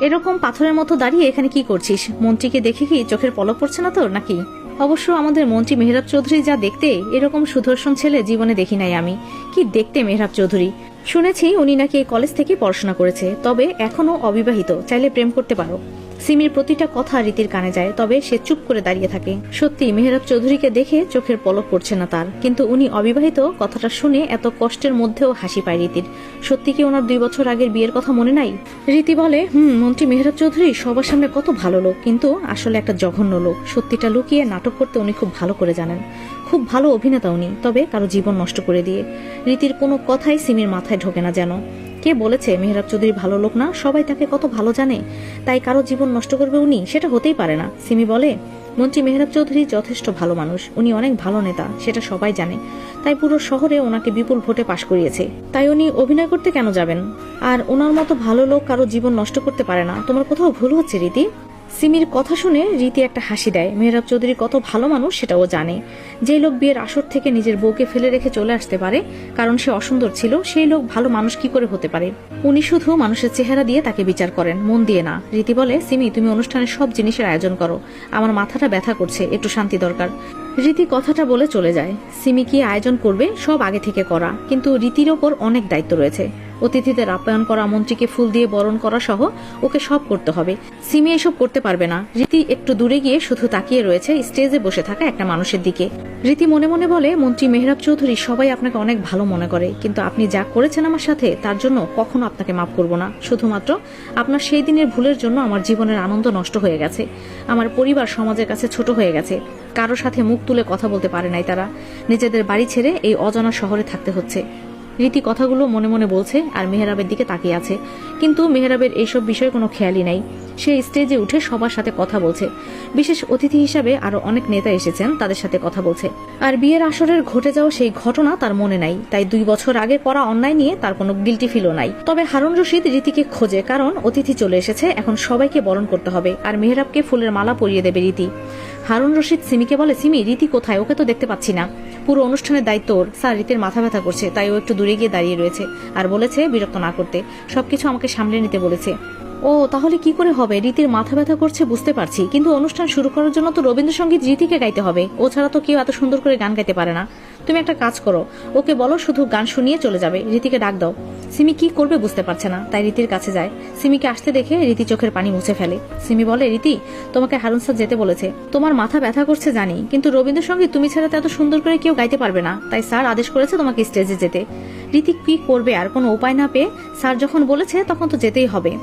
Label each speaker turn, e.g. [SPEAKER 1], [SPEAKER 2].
[SPEAKER 1] এরকম পাথরের মতো দাঁড়িয়ে এখানে কি করছিস? মন্ত্রীকে দেখে কি চোখের পলক পড়ছে না তোর নাকি? অবশ্য আমাদের মন্ত্রী মেহরাব চৌধুরী যা দেখতে, এরকম সুদর্শন ছেলে জীবনে দেখি নাই আমি। কি দেখতে মেহরাব চৌধুরী! শুনেছি উনি নাকি এই কলেজ থেকে পড়াশোনা করেছে, তবে এখনো অবিবাহিত, চাইলে প্রেম করতে পারো। সিমির প্রতিটা কথা রীতির কানে যায়, তবে সে চুপ করে দাঁড়িয়ে থাকে। সত্যি মেহরাব চৌধুরীকে দেখে চোখের পলক পড়ছে না তার, কিন্তু উনি অবিবাহিত কথাটা শুনে এত কষ্টের মধ্যেও হাসি পায় রীতির। সত্যি কি ওনার 2 বছর আগের বিয়ের কথা মনে নাই? রীতি বলে, মন্ত্রী মেহরাব চৌধুরী সবার সামনে কত ভালো লোক, কিন্তু আসলে একটা জঘন্য লোক। সত্যিটা লুকিয়ে নাটক করতে উনি খুব ভালো করে জানেন। খুব ভালো অভিনেতা উনি, তবে কারো জীবন নষ্ট করে দিয়ে। রীতির কোনো কথাই সিমির মাথায় ঢোকে না যেন। কে বলেছে মেহরাব চৌধুরী ভালো লোক না? সবাই তাকে কত ভালো জানে, তাই কারো জীবন নষ্ট করবে উনি? সেটা হতেই পারে না। সিমি বলে, মন্ত্রী মেহরাব চৌধুরী যথেষ্ট ভালো মানুষ, উনি অনেক ভালো নেতা, সেটা সবাই জানে। তাই পুরো শহরে ওনাকে বিপুল ভোটে পাশ করিয়েছে। তাই উনি অভিনয় করতে কেন যাবেন? আর ওনার মতো ভালো লোক কারো জীবন নষ্ট করতে পারে না। তোমার কোথাও ভুল হচ্ছে রীতি। সিমির কথা শুনে রীতি একটা হাসি দেয়। মেহরাব চৌধুরী কত ভালো মানুষ সেটাও জানে। যে লোক বিয়ের আসর থেকে নিজের বউকে ফেলে রেখে চলে আসতে পারে কারণ সে অসুন্দর ছিল, সেই লোক ভালো মানুষ কি করে হতে পারে? উনি শুধু মানুষের চেহারা দিয়ে তাকে বিচার করেন, মন দিয়ে না। রীতি বলে, সিমি তুমি অনুষ্ঠানের সব জিনিসের আয়োজন করো, আমার মাথাটা ব্যথা করছে, একটু শান্তি দরকার। রীতি কথাটা বলে চলে যায়। সিমি কি আয়োজন করবে সব আগে থেকে করা, কিন্তু রীতির ওপর অনেক দায়িত্ব রয়েছে। অতিথিদের আপ্যায়ন করা, মন্ত্রীকে ফুল দিয়ে বরণ করা সহ ওকে সব করতে হবে। সিমি এসব করতে পারবে না। রীতি একটু দূরে গিয়ে শুধু তাকিয়ে রয়েছে স্টেজে বসে থাকা একটা মানুষের দিকে। রীতি মনে মনে বলে, মন্ত্রী মেহরাব চৌধুরী সবাই আপনাকে অনেক ভালো মনে করে, কিন্তু আপনি যা করেছেন আমার সাথে তার জন্য কখনো আপনাকে মাফ করব না। শুধুমাত্র আপনার সেই দিনের ভুলের জন্য আমার জীবনের আনন্দ নষ্ট হয়ে গেছে। আমার পরিবার সমাজের কাছে ছোট হয়ে গেছে। কারো সাথে মুখ তুলে কথা বলতে পারে নাই তারা। নিজেদের বাড়ি ছেড়ে এই অজানা শহরে থাকতে হচ্ছে। রীতি কথাগুলো মনে মনে বলছে আর মেহরাবের দিকে তাকিয়ে আছে, কিন্তু মেহরাবের এইসব বিষয়ে কোনো খেয়ালই নাই। সে স্টেজে উঠে সবার সাথে কথা বলছে। বিশেষ অতিথি হিসাবে আরো অনেক নেতা এসেছেন, তাদের সাথে কথা বলছে। আর বিয়ের আসরের ঘটে যাওয়া সেই ঘটনা তার মনে নাই, তাই 2 বছর আগে করা অন্যায় নিয়ে তার কোনো গিল্টি ফিলও নাই। তবে হারুন রশিদ রীতিকে খোঁজে, কারণ অতিথি চলে এসেছে, এখন সবাইকে বরণ করতে হবে আর মেহরাবকে ফুলের মালা পরিয়ে দেবে রীতি। হারুন রশিদ সিমিকে বলে, সিমি রীতি কোথায়? ওকে তো দেখতে পাচ্ছি না। পুরো অনুষ্ঠানের দায়িত্ব ওর। স্যার, রীতির মাথা ব্যথা করছে, তাই ও একটু দূরে গিয়ে দাঁড়িয়ে রয়েছে আর বলেছে বিরক্ত না করতে, সবকিছু আমাকে সামলে নিতে বলেছে। ও, তাহলে কি করে হবে? রীতির মাথা ব্যথা করছে বুঝতে পারছি, কিন্তু অনুষ্ঠান শুরু করার জন্য তো রবীন্দ্রসঙ্গীত রীতিকে গাইতে হবে। ও ছাড়া তো কেউ এত সুন্দর করে গান গাইতে পারে না। তুমি একটা কাজ করো, ওকে বলো শুধু গান শুনিয়ে চলে যাবে, রীতিকে ডাক দাও। সিমি কি করবে বুঝতে পারছে না, তাই রীতির কাছে যায়। সিমিকে আসতে দেখে রীতি চোখের পানি মুছে ফেলে। সিমি বলে, রীতি তোমাকে হারুন স্যার যেতে বলেছে। তোমার মাথা ব্যথা করছে জানি, কিন্তু রবীন্দ্রসঙ্গীত তুমি ছাড়া তো এত সুন্দর করে কেউ গাইতে পারবে না, তাই স্যার আদেশ করেছে তোমাকে স্টেজে যেতে। রীতি কি করবে আর কোনো উপায় না পেয়ে, স্যার যখন বলেছে তখন তো যেতেই হবে।